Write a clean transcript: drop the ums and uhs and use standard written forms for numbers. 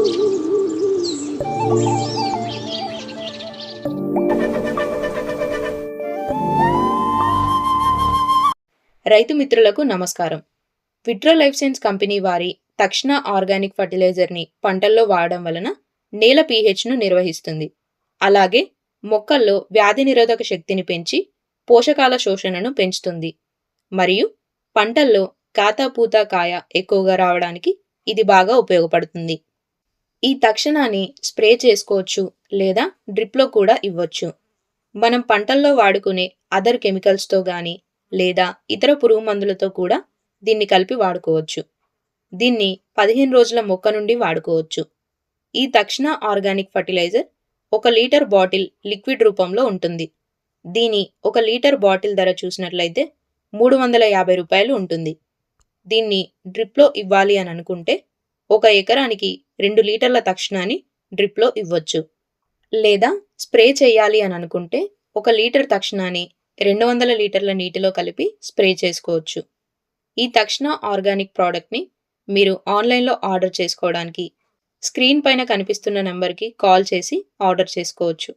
రైతు మిత్రులకు నమస్కారం. విట్రో లైఫ్ సైన్స్ కంపెనీ వారి తక్షణ ఆర్గానిక్ ఫర్టిలైజర్ని పంటల్లో వాడడం వలన నేల పీహెచ్ను నిర్వహిస్తుంది. అలాగే మొక్కల్లో వ్యాధి నిరోధక శక్తిని పెంచి పోషకాల శోషణను పెంచుతుంది. మరియు పంటల్లో కాత పూత కాయ ఎక్కువగా రావడానికి ఇది బాగా ఉపయోగపడుతుంది. ఈ తక్షణాన్ని స్ప్రే చేసుకోవచ్చు లేదా డ్రిప్లో కూడా ఇవ్వచ్చు. మనం పంటల్లో వాడుకునే అదర్ కెమికల్స్తో కానీ లేదా ఇతర పురుగు మందులతో కూడా దీన్ని కలిపి వాడుకోవచ్చు. దీన్ని 15 రోజుల మొక్క నుండి వాడుకోవచ్చు. ఈ తక్షణ organic fertiliser 1 litre bottle liquid రూపంలో ఉంటుంది. దీని 1 లీటర్ బాటిల్ ధర చూసినట్లయితే 350 రూపాయలు ఉంటుంది. దీన్ని డ్రిప్లో ఇవ్వాలి అని అనుకుంటే 1 ఎకరానికి 2 లీటర్ల తక్షణాన్ని డ్రిప్లో ఇవ్వచ్చు. లేదా స్ప్రే చేయాలి అని అనుకుంటే 1 లీటర్ తక్షణాన్ని 200 లీటర్ల నీటిలో కలిపి స్ప్రే చేసుకోవచ్చు. ఈ తక్షణ ఆర్గానిక్ ప్రోడక్ట్ని మీరు ఆన్లైన్లో ఆర్డర్ చేసుకోవడానికి స్క్రీన్ పైన కనిపిస్తున్న నెంబర్కి కాల్ చేసి ఆర్డర్ చేసుకోవచ్చు.